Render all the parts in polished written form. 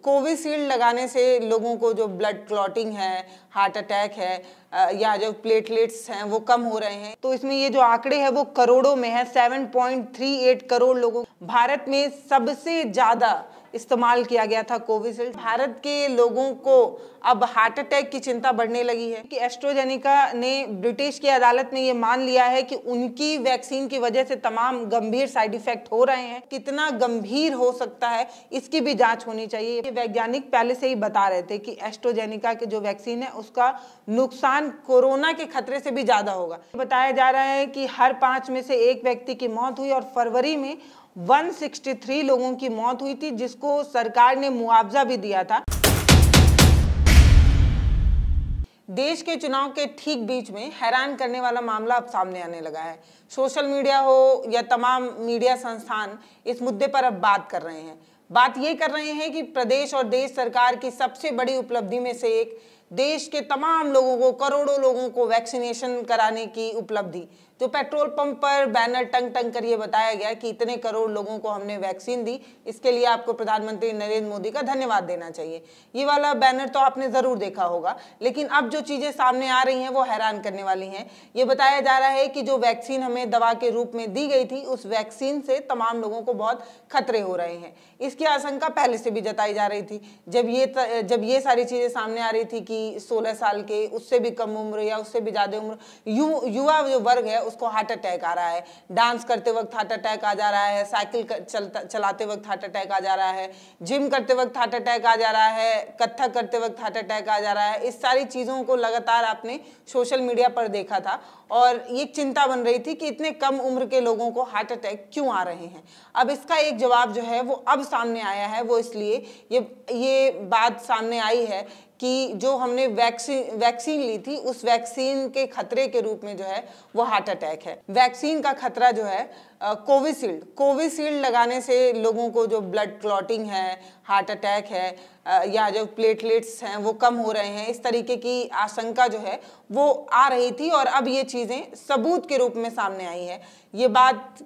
Covishield लगाने से लोगों को जो ब्लड क्लॉटिंग है, हार्ट अटैक है या जो प्लेटलेट्स हैं वो कम हो रहे हैं। तो इसमें ये जो आंकड़े हैं वो करोड़ों में है। 7.38 करोड़ लोगों, भारत में सबसे ज्यादा इस्तेमाल किया गया था कोविशील्ड। भारत के लोगों को अब हार्ट अटैक की चिंता बढ़ने लगी है कि एस्ट्राजेनेका ने ब्रिटिश की अदालत में ये मान लिया है कि उनकी वैक्सीन की वजह से तमाम गंभीर साइड इफेक्ट हो रहे हैं। कितना गंभीर हो सकता है इसकी भी जांच होनी चाहिए। ये वैज्ञानिक पहले से ही बता रहे थे कि एस्ट्राजेनेका के जो वैक्सीन है उसका नुकसान कोरोना के खतरे से भी ज्यादा होगा। बताया जा रहा है कि हर 5 में से 1 व्यक्ति की मौत हुई और फरवरी में 163 लोगों की मौत हुई थी, जिसको सरकार ने मुआवजा भी दिया था। देश के चुनाव के ठीक बीच में हैरान करने वाला मामला अब सामने आने लगा है। सोशल मीडिया हो या तमाम मीडिया संस्थान इस मुद्दे पर अब बात कर रहे हैं। बात ये कर रहे हैं कि प्रदेश और देश सरकार की सबसे बड़ी उपलब्धि में से एक देश के तमाम लोगों को, करोड़ों लोगों को वैक्सीनेशन कराने की उपलब्धि। जो पेट्रोल पंप पर बैनर टंग टंग कर ये बताया गया कि इतने करोड़ लोगों को हमने वैक्सीन दी, इसके लिए आपको प्रधानमंत्री नरेंद्र मोदी का धन्यवाद देना चाहिए। ये वाला बैनर तो आपने जरूर देखा होगा, लेकिन अब जो चीजें सामने आ रही हैं वो हैरान करने वाली हैं। ये बताया जा रहा है कि जो वैक्सीन हमें दवा के रूप में दी गई थी, उस वैक्सीन से तमाम लोगों को बहुत खतरे हो रहे हैं। इसकी आशंका पहले से भी जताई जा रही थी। जब ये सारी चीजें सामने आ रही थी कि 16 साल के, उससे भी कम उम्र या उससे भी ज्यादा उम्र युवा जो वर्ग है उसको हार्ट अटैक आ रहा है, डांस करते वक्त हार्ट अटैक आ जा रहा है, साइकिल चलाते वक्त हार्ट अटैक आ जा रहा है, जिम करते वक्त हार्ट अटैक आ जा रहा है, कथक करते वक्त हार्ट अटैक आ जा रहा है। इस सारी चीज़ों को लगातार आपने सोशल मीडिया पर देखा था और ये चिंता बन रही थी कि इतने कम उम्र के लोगों को हार्ट अटैक क्यों आ रहे हैं। अब इसका एक जवाब जो है वो अब सामने आया है। वो इसलिए ये बात सामने आई है कि जो हमने वैक्सीन ली थी, उस वैक्सीन के खतरे के रूप में जो है वो हार्ट अटैक है। वैक्सीन का खतरा जो है कोविशील्ड लगाने से लोगों को जो ब्लड क्लॉटिंग है, हार्ट अटैक है या जो प्लेटलेट्स हैं वो कम हो रहे हैं, इस तरीके की आशंका जो है वो आ रही थी और अब ये चीज़ें सबूत के रूप में सामने आई है। ये बात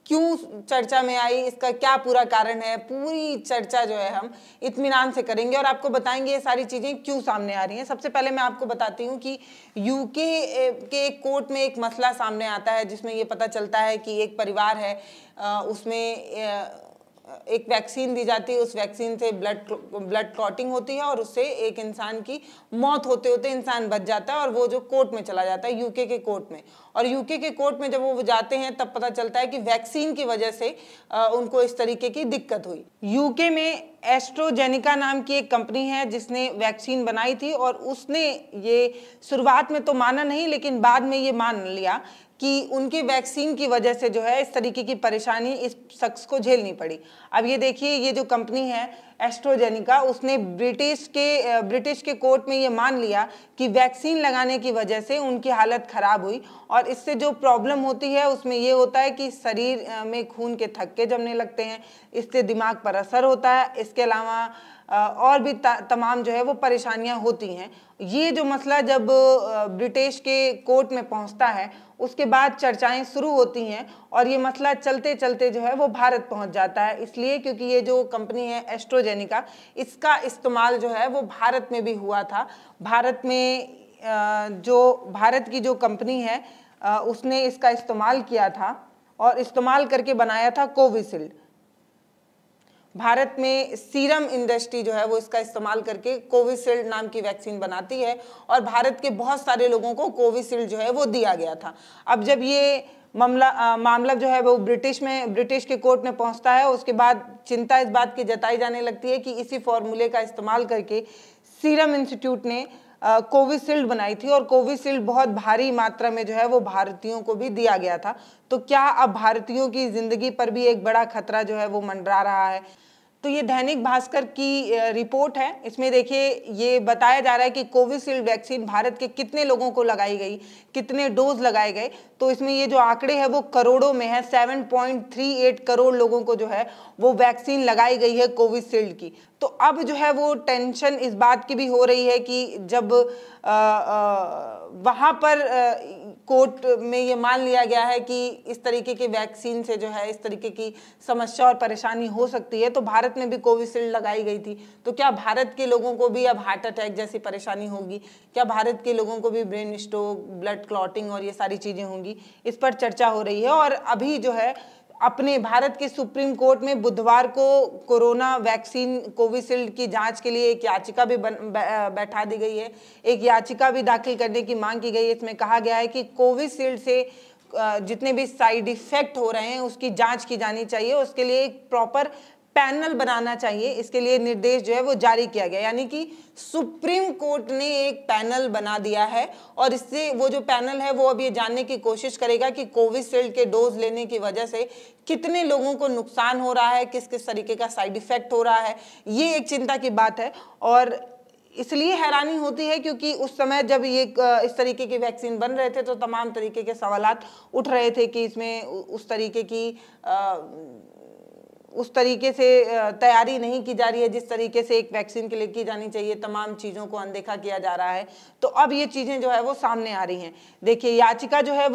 क्यों चर्चा में आई, इसका क्या पूरा कारण है, पूरी चर्चा जो है हम इत्मीनान से करेंगे और आपको बताएंगे ये सारी चीज़ें क्यों सामने आ रही हैं। सबसे पहले मैं आपको बताती हूँ कि यूके के एक कोर्ट में एक मसला सामने आता है जिसमें ये पता चलता है कि एक परिवार है, उसमें एक वैक्सीन दी जाती है, उस वैक्सीन से ब्लड क्लॉटिंग होती है और उससे एक इंसान की मौत होते होते इंसान बच जाता है और वो जो कोर्ट में चला जाता है, यूके के कोर्ट में। और यूके के कोर्ट में जब वो जाते हैं तब पता चलता है कि वैक्सीन की वजह से उनको इस तरीके की दिक्कत हुई। यूके में एस्ट्राजेनेका नाम की एक कंपनी है जिसने वैक्सीन बनाई थी और उसने ये शुरुआत में तो माना नहीं, लेकिन बाद में ये मान लिया कि उनकी वैक्सीन की वजह से जो है इस तरीके की परेशानी इस शख्स को झेलनी पड़ी। अब ये देखिए, ये जो कंपनी है एस्ट्राजेनेका, उसने ब्रिटिश के कोर्ट में ये मान लिया कि वैक्सीन लगाने की वजह से उनकी हालत खराब हुई और इससे जो प्रॉब्लम होती है उसमें ये होता है कि शरीर में खून के थक्के जमने लगते हैं, इससे दिमाग पर असर होता है, इसके अलावा और भी तमाम जो है वो परेशानियां होती हैं। ये जो मसला जब ब्रिटिश के कोर्ट में पहुंचता है उसके बाद चर्चाएं शुरू होती हैं और ये मसला चलते चलते जो है वो भारत पहुंच जाता है, इसलिए क्योंकि ये जो कंपनी है एस्ट्राजेनेका, इसका इस्तेमाल जो है वो भारत में भी हुआ था। भारत में जो भारत की जो कंपनी है उसने इसका इस्तेमाल किया था और इस्तेमाल करके बनाया था कोविशील्ड। भारत में सीरम इंडस्ट्री जो है वो इसका इस्तेमाल करके कोविशील्ड नाम की वैक्सीन बनाती है और भारत के बहुत सारे लोगों को कोविशील्ड जो है वो दिया गया था। अब जब ये मामला जो है वो ब्रिटिश के कोर्ट में पहुंचता है, उसके बाद चिंता इस बात की जताई जाने लगती है कि इसी फॉर्मूले का इस्तेमाल करके सीरम इंस्टीट्यूट ने कोविशील्ड बनाई थी और कोविशील्ड बहुत भारी मात्रा में जो है वो भारतीयों को भी दिया गया था। तो क्या अब भारतीयों की जिंदगी पर भी एक बड़ा खतरा जो है वो मंडरा रहा है? तो ये दैनिक भास्कर की रिपोर्ट है। इसमें देखिए ये बताया जा रहा है कि कोविशील्ड वैक्सीन भारत के कितने लोगों को लगाई गई, कितने डोज लगाए गए। तो इसमें ये जो आंकड़े हैं वो करोड़ों में है। 7.38 करोड़ लोगों को जो है वो वैक्सीन लगाई गई है कोविशील्ड की। तो अब जो है वो टेंशन इस बात की भी हो रही है कि जब वहाँ पर कोर्ट में ये मान लिया गया है कि इस तरीके के वैक्सीन से जो है इस तरीके की समस्या और परेशानी हो सकती है, तो भारत में भी कोविशील्ड लगाई गई थी। तो क्या भारत के लोगों को भी अब हार्ट अटैक जैसी परेशानी होगी? क्या भारत के लोगों को भी ब्रेन स्ट्रोक, ब्लड क्लॉटिंग और ये सारी चीज़ें होंगी? इस पर चर्चा हो रही है। और अभी जो है अपने भारत के सुप्रीम कोर्ट में बुधवार को कोरोना वैक्सीन कोविशील्ड की जांच के लिए एक याचिका भी बैठा दी गई है। एक याचिका भी दाखिल करने की मांग की गई है। इसमें कहा गया है कि कोविशील्ड से जितने भी साइड इफेक्ट हो रहे हैं उसकी जांच की जानी चाहिए, उसके लिए एक प्रॉपर पैनल बनाना चाहिए। इसके लिए निर्देश जो है वो जारी किया गया, यानी कि सुप्रीम कोर्ट ने एक पैनल बना दिया है और इससे वो जो पैनल है वो अब ये जानने की कोशिश करेगा कि कोविशील्ड के डोज लेने की वजह से कितने लोगों को नुकसान हो रहा है, किस किस तरीके का साइड इफेक्ट हो रहा है। ये एक चिंता की बात है और इसलिए हैरानी होती है क्योंकि उस समय जब ये इस तरीके की वैक्सीन बन रहे थे तो तमाम तरीके के सवालात उठ रहे थे कि इसमें उस तरीके से तैयारी नहीं की जा रही है जिस तरीके से एक वैक्सीन के लिए की जानी चाहिए। तमाम चीज़ों को अनदेखा किया जा रहा है। तो अब ये चीज़ें जो है वो सामने आ रही हैं। देखिए, याचिका जो है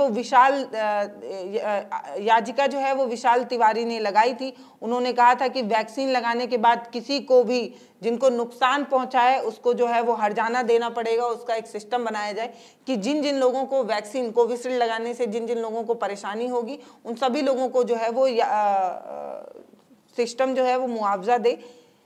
वो विशाल तिवारी ने लगाई थी। उन्होंने कहा था कि वैक्सीन लगाने के बाद किसी को भी जिनको नुकसान पहुंचा है उसको जो है वो हर्जाना देना पड़ेगा। उसका एक सिस्टम बनाया जाए कि जिन जिन लोगों को वैक्सीन कोविशील्ड लगाने से जिन जिन लोगों को परेशानी होगी उन सभी लोगों को जो है वो सिस्टम जो है वो मुआवजा दे।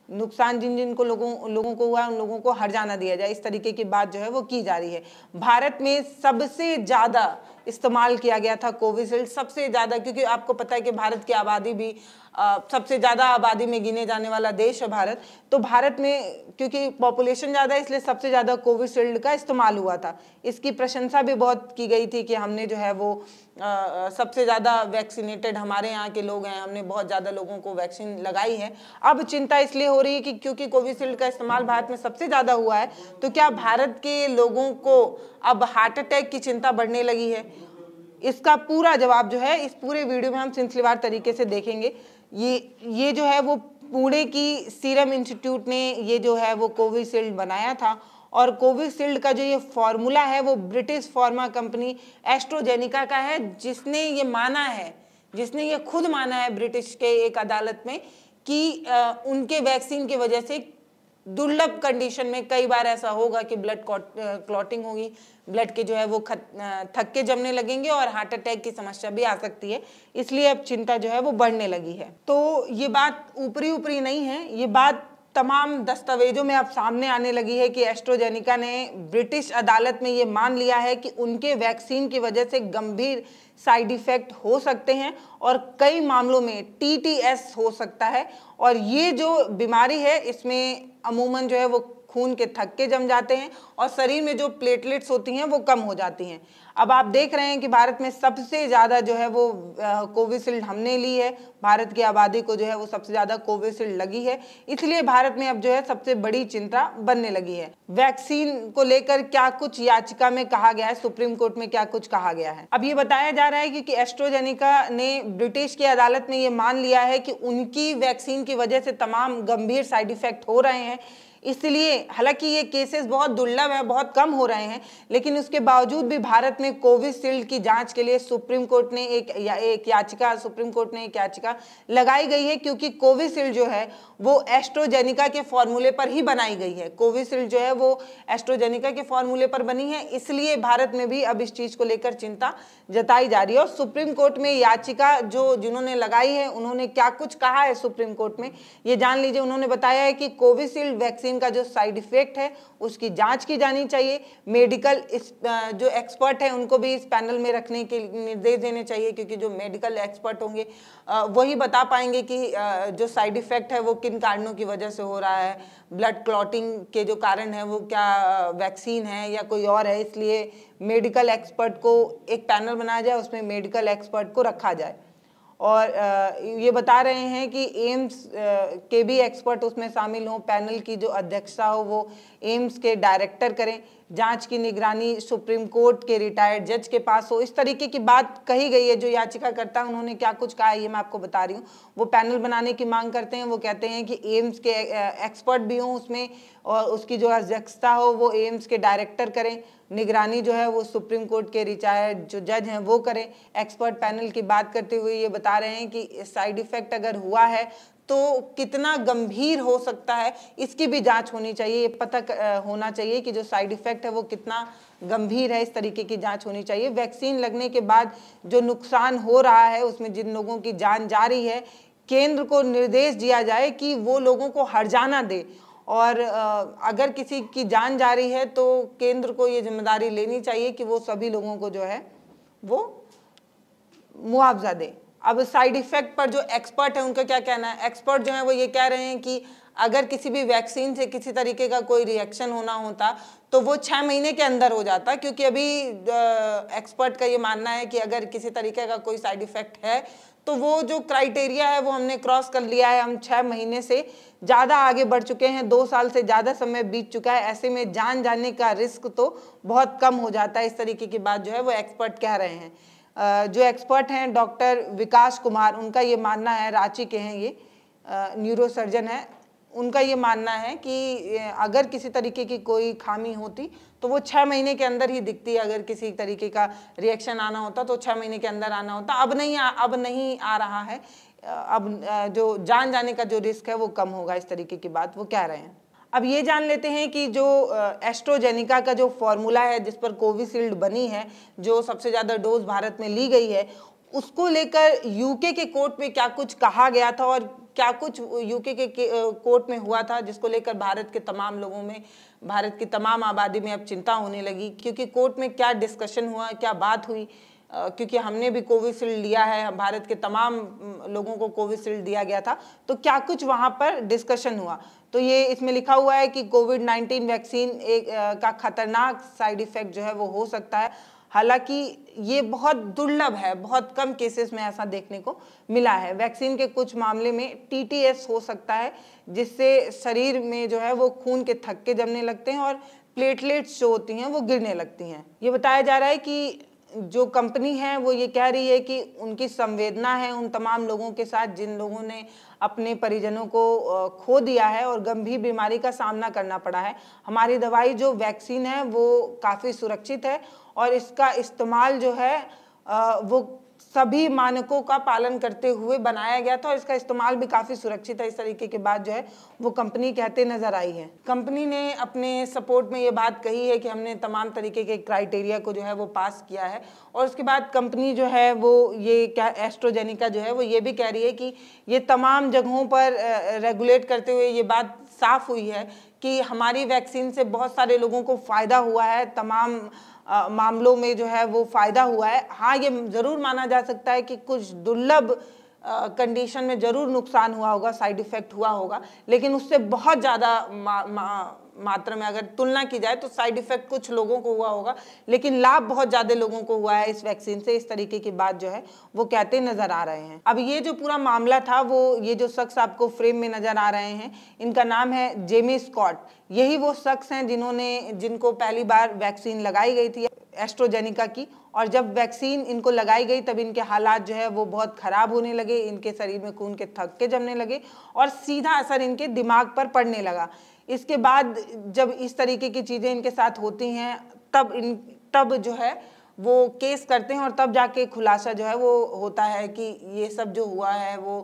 नुकसान जिन जिन को लोगों को हुआ है उन लोगों को हर्जाना दिया जाए। इस तरीके की बात जो है वो की जा रही है। भारत में सबसे ज़्यादा इस्तेमाल किया गया था कोविशील्ड, सबसे ज़्यादा, क्योंकि आपको पता है कि भारत की आबादी भी सबसे ज़्यादा आबादी में गिने जाने वाला देश है भारत। तो भारत में क्योंकि पॉपुलेशन ज़्यादा है इसलिए सबसे ज़्यादा कोविशील्ड का इस्तेमाल हुआ था। इसकी प्रशंसा भी बहुत की गई थी कि हमने जो है वो सबसे ज़्यादा वैक्सीनेटेड हमारे यहाँ के लोग हैं, हमने बहुत ज़्यादा लोगों को वैक्सीन लगाई है। अब चिंता इसलिए हो रही है कि क्योंकि कोविशील्ड का इस्तेमाल भारत में सबसे ज़्यादा हुआ है तो क्या भारत के लोगों को अब हार्ट अटैक की चिंता बढ़ने लगी है? इसका पूरा जवाब जो है इस पूरे वीडियो में हम सिलसिलेवार तरीके से देखेंगे। ये जो है वो पुणे की सीरम इंस्टीट्यूट ने ये जो है वो कोविशील्ड बनाया था और कोविशील्ड का जो ये फॉर्मूला है वो ब्रिटिश फार्मा कंपनी एस्ट्रोजेनिका का है, जिसने ये खुद माना है ब्रिटिश के एक अदालत में कि उनके वैक्सीन की वजह से दुर्लभ कंडीशन में कई बार ऐसा होगा कि ब्लड क्लॉटिंग होगी, ब्लड के जो है वो थक्के जमने लगेंगे और हार्ट अटैक की समस्या भी आ सकती है। इसलिए अब चिंता जो है वो बढ़ने लगी है। तो ये बात ऊपरी नहीं है, ये बात तमाम दस्तावेजों में अब सामने आने लगी है कि एस्ट्रोजेनिका ने ब्रिटिश अदालत में ये मान लिया है कि उनके वैक्सीन की वजह से गंभीर साइड इफेक्ट हो सकते हैं और कई मामलों में TTS हो सकता है। और ये जो बीमारी है इसमें अमूमन जो है वो खून के थक्के जम जाते हैं और शरीर में जो प्लेटलेट्स होती हैं वो कम हो जाती हैं। अब आप देख रहे हैं कि भारत में सबसे ज़्यादा जो है वो कोविशील्ड हमने ली है। भारत की आबादी को जो है वो सबसे ज़्यादा कोविशील्ड लगी है, इसलिए भारत में अब जो है सबसे बड़ी चिंता बनने लगी है। वैक्सीन को लेकर क्या कुछ याचिका में कहा गया है, सुप्रीम कोर्ट में क्या कुछ कहा गया है। अब ये बताया जा रहा है कि एस्ट्रोजेनिका ने ब्रिटिश की अदालत में ये मान लिया है कि उनकी वैक्सीन की वजह से तमाम गंभीर साइड इफेक्ट हो रहे हैं। इसलिए हालांकि ये केसेस बहुत दुर्लभ है, बहुत कम हो रहे हैं, लेकिन उसके बावजूद भी भारत में कोविशील्ड की जांच के लिए सुप्रीम कोर्ट ने एक याचिका लगाई गई है, क्योंकि कोविशील्ड जो है वो एस्ट्रोजेनिका के फॉर्मूले पर ही बनाई गई है। कोविशील्ड जो है वो एस्ट्रोजेनिका के फॉर्मूले पर बनी है, इसलिए भारत में भी अब इस चीज को लेकर चिंता जताई जा रही है। और सुप्रीम कोर्ट में याचिका जिन्होंने लगाई है उन्होंने क्या कुछ कहा है सुप्रीम कोर्ट में, ये जान लीजिए। उन्होंने बताया है कि कोविशील्ड वैक्सीन का जो साइड इफेक्ट है उसकी जांच की जानी चाहिए। मेडिकल जो एक्सपर्ट है उनको भी इस पैनल में रखने के निर्देश देने चाहिए, क्योंकि जो मेडिकल एक्सपर्ट होंगे वही बता पाएंगे कि जो साइड इफेक्ट है वो किन कारणों की वजह से हो रहा है। ब्लड क्लॉटिंग के जो कारण है वो क्या वैक्सीन है या कोई और है, इसलिए मेडिकल एक्सपर्ट को एक पैनल बनाया जाए, उसमें मेडिकल एक्सपर्ट को रखा जाए। और ये बता रहे हैं कि एम्स के भी एक्सपर्ट उसमें शामिल हों, पैनल की जो अध्यक्षता हो वो एम्स के डायरेक्टर करें, जांच की निगरानी सुप्रीम कोर्ट के रिटायर्ड जज के पास हो। इस तरीके की बात कही गई है। जो याचिकाकर्ता उन्होंने क्या कुछ कहा है ये मैं आपको बता रही हूँ। वो पैनल बनाने की मांग करते हैं। वो कहते हैं कि एम्स के एक्सपर्ट भी हों उसमें और उसकी जो अध्यक्षता हो वो एम्स के डायरेक्टर करें, निगरानी जो है वो सुप्रीम कोर्ट के रिटायर्ड जो जज हैं वो करें। एक्सपर्ट पैनल की बात करते हुए ये बता रहे हैं कि साइड इफेक्ट अगर हुआ है तो कितना गंभीर हो सकता है, इसकी भी जांच होनी चाहिए। ये पता होना चाहिए कि जो साइड इफेक्ट है वो कितना गंभीर है, इस तरीके की जांच होनी चाहिए। वैक्सीन लगने के बाद जो नुकसान हो रहा है उसमें जिन लोगों की जान जा रही है, केंद्र को निर्देश दिया जाए कि वो लोगों को हर्जाना दे, और अगर किसी की जान जा रही है तो केंद्र को ये जिम्मेदारी लेनी चाहिए कि वो सभी लोगों को जो है वो मुआवजा दे। अब साइड इफेक्ट पर जो एक्सपर्ट है उनका क्या कहना है? एक्सपर्ट जो है वो ये कह रहे हैं कि अगर किसी भी वैक्सीन से किसी तरीके का कोई रिएक्शन होना होता तो वो 6 महीने के अंदर हो जाता, क्योंकि अभी एक्सपर्ट का ये मानना है कि अगर किसी तरीके का कोई साइड इफेक्ट है तो वो जो क्राइटेरिया है वो हमने क्रॉस कर लिया है, हम 6 महीने से ज़्यादा आगे बढ़ चुके हैं, 2 साल से ज़्यादा समय बीत चुका है, ऐसे में जान जाने का रिस्क तो बहुत कम हो जाता है। इस तरीके की बात जो है वो एक्सपर्ट कह रहे हैं। जो एक्सपर्ट हैं डॉक्टर विकास कुमार, उनका ये मानना है, रांची के हैं ये, न्यूरो सर्जन है, उनका ये मानना है कि अगर किसी तरीके की कोई खामी होती तो वो 6 महीने के अंदर ही दिखती है। अगर किसी तरीके का रिएक्शन आना होता तो 6 महीने के अंदर आना होता, अब नहीं आ रहा है। अब जो जान जाने का जो रिस्क है वो कम होगा, इस तरीके की बात वो कह रहे हैं। अब ये जान लेते हैं कि जो एस्ट्राजेनेका का जो फॉर्मूला है जिस पर कोविशील्ड बनी है, जो सबसे ज़्यादा डोज भारत में ली गई है, उसको लेकर यूके के कोर्ट में क्या कुछ कहा गया था और क्या कुछ यूके के कोर्ट में हुआ था, जिसको लेकर भारत के तमाम लोगों में, भारत की तमाम आबादी में अब चिंता होने लगी। क्योंकि कोर्ट में क्या डिस्कशन हुआ, क्या बात हुई, क्योंकि हमने भी कोविशील्ड लिया है, भारत के तमाम लोगों को कोविशील्ड दिया गया था, तो क्या कुछ वहाँ पर डिस्कशन हुआ। तो ये इसमें लिखा हुआ है कि कोविड-19 वैक्सीन का खतरनाक साइड इफेक्ट जो है वो हो सकता है। हालांकि ये बहुत दुर्लभ है, बहुत कम केसेस में ऐसा देखने को मिला है। वैक्सीन के कुछ मामले में टीटीएस हो सकता है, जिससे शरीर में जो है वो खून के थक्के जमने लगते हैं और प्लेटलेट्स जो होती हैं वो गिरने लगती हैं। ये बताया जा रहा है कि जो कंपनी है वो ये कह रही है कि उनकी संवेदना है उन तमाम लोगों के साथ जिन लोगों ने अपने परिजनों को खो दिया है और गंभीर बीमारी का सामना करना पड़ा है। हमारी दवाई जो वैक्सीन है वो काफ़ी सुरक्षित है और इसका इस्तेमाल जो है वो सभी मानकों का पालन करते हुए बनाया गया था और इसका इस्तेमाल भी काफ़ी सुरक्षित है। इस तरीके की बात जो है वो कंपनी कहते नजर आई है। कंपनी ने अपने सपोर्ट में ये बात कही है कि हमने तमाम तरीके के क्राइटेरिया को जो है वो पास किया है, और उसके बाद कंपनी जो है वो ये क्या एस्ट्राजेनेका जो है वो ये भी कह रही है कि ये तमाम जगहों पर रेगुलेट करते हुए ये बात साफ हुई है कि हमारी वैक्सीन से बहुत सारे लोगों को फ़ायदा हुआ है, तमाम मामलों में जो है वो फ़ायदा हुआ है। हाँ, ये ज़रूर माना जा सकता है कि कुछ दुर्लभ कंडीशन में ज़रूर नुकसान हुआ होगा, साइड इफ़ेक्ट हुआ होगा, लेकिन उससे बहुत ज़्यादा मात्रा में अगर तुलना की जाए तो साइड इफ़ेक्ट कुछ लोगों को हुआ होगा, लेकिन लाभ बहुत ज़्यादा लोगों को हुआ है इस वैक्सीन से। इस तरीके की बात जो है वो कहते नज़र आ रहे हैं। अब ये जो पूरा मामला था वो ये जो शख्स आपको फ्रेम में नज़र आ रहे हैं, इनका नाम है जेमी स्कॉट। यही वो शख्स हैं जिनको पहली बार वैक्सीन लगाई गई थी एस्ट्राजेनेका की, और जब वैक्सीन इनको लगाई गई तब इनके हालात जो है वो बहुत ख़राब होने लगे, इनके शरीर में खून के थक्के जमने लगे और सीधा असर इनके दिमाग पर पड़ने लगा। इसके बाद जब इस तरीके की चीज़ें इनके साथ होती हैं तब जो है वो केस करते हैं और तब जाके खुलासा जो है वो होता है कि ये सब जो हुआ है वो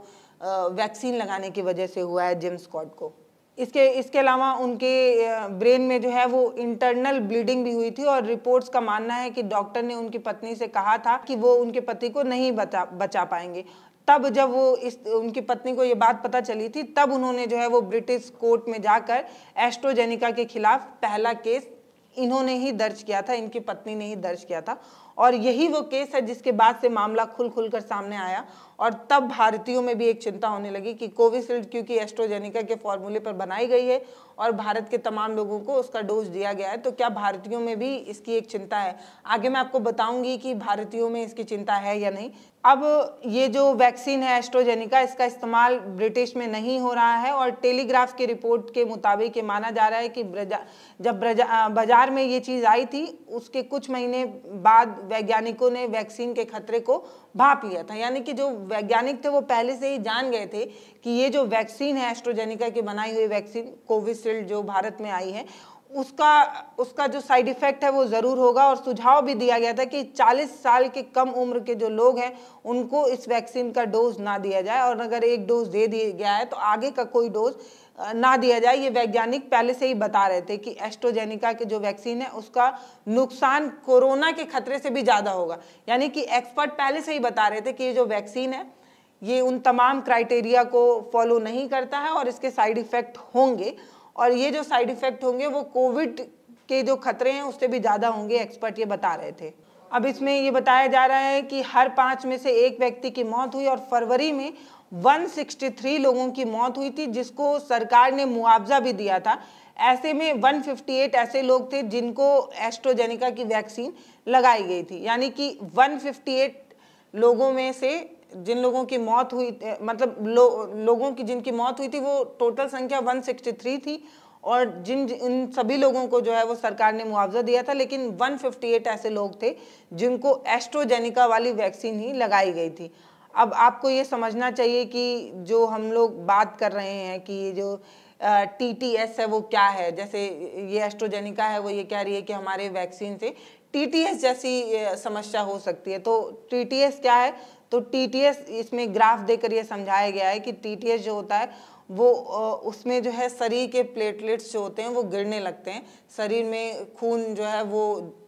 वैक्सीन लगाने की वजह से हुआ है जेम्स स्कॉट को। इसके अलावा उनके ब्रेन में जो है वो इंटरनल ब्लीडिंग भी हुई थी और रिपोर्ट्स का मानना है कि डॉक्टर ने उनकी पत्नी से कहा था कि वो उनके पति को नहीं बचा पाएंगे। तब जब वो उनकी पत्नी को ये बात पता चली थी तब उन्होंने जो है वो ब्रिटिश कोर्ट में जाकर एस्ट्राजेनेका के खिलाफ पहला केस इन्होंने ही दर्ज किया था, इनकी पत्नी ने ही दर्ज किया था, और यही वो केस है जिसके बाद से मामला खुल कर सामने आया। और तब भारतीयों में भी एक चिंता होने लगी कि कोविशील्ड क्योंकि एस्ट्राजेनेका के फॉर्मूले पर बनाई गई है और भारत के तमाम लोगों को उसका डोज दिया गया है, तो क्या भारतीयों में भी इसकी एक चिंता है। आगे मैं आपको बताऊंगी कि भारतीयों में इसकी चिंता है या नहीं। अब ये जो वैक्सीन है एस्ट्राजेनेका, इसका इस्तेमाल ब्रिटिश में नहीं हो रहा है और टेलीग्राफ की रिपोर्ट के मुताबिक ये माना जा रहा है कि जब बाजार में ये चीज़ आई थी उसके कुछ महीने बाद वैज्ञानिकों ने वैक्सीन के खतरे को भांप लिया था। यानी कि जो वैज्ञानिक थे वो पहले से ही जान गए थे कि ये जो वैक्सीन है एस्ट्राजेनेका की बनाई हुई वैक्सीन कोविशील्ड जो भारत में आई है उसका उसका जो साइड इफेक्ट है वो ज़रूर होगा। और सुझाव भी दिया गया था कि 40 साल के कम उम्र के जो लोग हैं उनको इस वैक्सीन का डोज ना दिया जाए, और अगर एक डोज दे दिया गया है तो आगे का कोई डोज ना दिया जाए। ये वैज्ञानिक पहले से ही बता रहे थे कि एस्ट्राजेनेका के जो वैक्सीन है उसका नुकसान कोरोना के खतरे से भी ज़्यादा होगा। यानी कि एक्सपर्ट पहले से ही बता रहे थे कि ये जो वैक्सीन है ये उन तमाम क्राइटेरिया को फॉलो नहीं करता है और इसके साइड इफ़ेक्ट होंगे, और ये जो साइड इफ़ेक्ट होंगे वो कोविड के जो खतरे हैं उससे भी ज़्यादा होंगे, एक्सपर्ट ये बता रहे थे। अब इसमें ये बताया जा रहा है कि हर 5 में से एक व्यक्ति की मौत हुई, और फरवरी में 163 लोगों की मौत हुई थी जिसको सरकार ने मुआवजा भी दिया था। ऐसे में 158 ऐसे लोग थे जिनको एस्ट्राजेनेका की वैक्सीन लगाई गई थी। यानी कि 158 लोगों में से जिन लोगों की मौत हुई, मतलब लोगों की जिनकी मौत हुई थी वो टोटल संख्या 163 थी, और इन सभी लोगों को जो है वो सरकार ने मुआवजा दिया था। लेकिन 158 ऐसे लोग थे जिनको एस्ट्राजेनेका वाली वैक्सीन ही लगाई गई थी। अब आपको ये समझना चाहिए कि जो हम लोग बात कर रहे हैं कि ये जो TTS है वो क्या है, जैसे ये एस्ट्राजेनेका है वो ये कह रही है कि हमारे वैक्सीन से TTS जैसी समस्या हो सकती है। तो TTS क्या है? तो TTS इसमें ग्राफ देकर ये समझाया गया है कि TTS जो होता है वो उसमें जो है शरीर के प्लेटलेट्स जो होते हैं वो गिरने लगते हैं, शरीर में खून जो है वो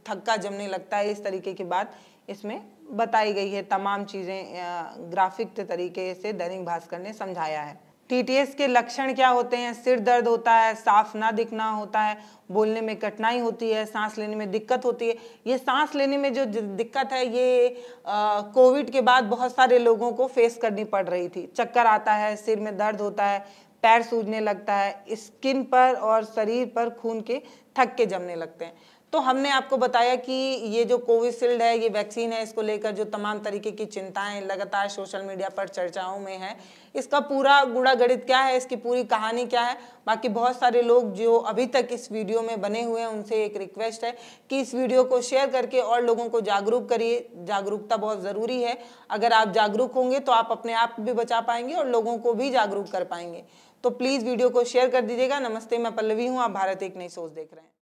थक्का जमने लगता है। इस तरीके की बात इसमें बताई गई है। तमाम चीज़ें ग्राफिक तरीके से दैनिक भास्कर ने समझाया है। TTS के लक्षण क्या होते हैं? सिर दर्द होता है, साफ ना दिखना होता है, बोलने में कठिनाई होती है, सांस लेने में दिक्कत होती है। ये सांस लेने में जो दिक्कत है ये कोविड के बाद बहुत सारे लोगों को फेस करनी पड़ रही थी। चक्कर आता है, सिर में दर्द होता है, पैर सूजने लगता है, स्किन पर और शरीर पर खून के थक्के जमने लगते हैं। तो हमने आपको बताया कि ये जो कोविशील्ड है, ये वैक्सीन है, इसको लेकर जो तमाम तरीके की चिंताएं लगातार सोशल मीडिया पर चर्चाओं में है, इसका पूरा गुड़ा गणित क्या है, इसकी पूरी कहानी क्या है। बाकी बहुत सारे लोग जो अभी तक इस वीडियो में बने हुए हैं उनसे एक रिक्वेस्ट है कि इस वीडियो को शेयर करके और लोगों को जागरूक करिए। जागरूकता बहुत ज़रूरी है। अगर आप जागरूक होंगे तो आप अपने आप भी बचा पाएंगे और लोगों को भी जागरूक कर पाएंगे। तो प्लीज़ वीडियो को शेयर कर दीजिएगा। नमस्ते, मैं पल्लवी हूँ, आप भारत एक नई सोच देख रहे हैं।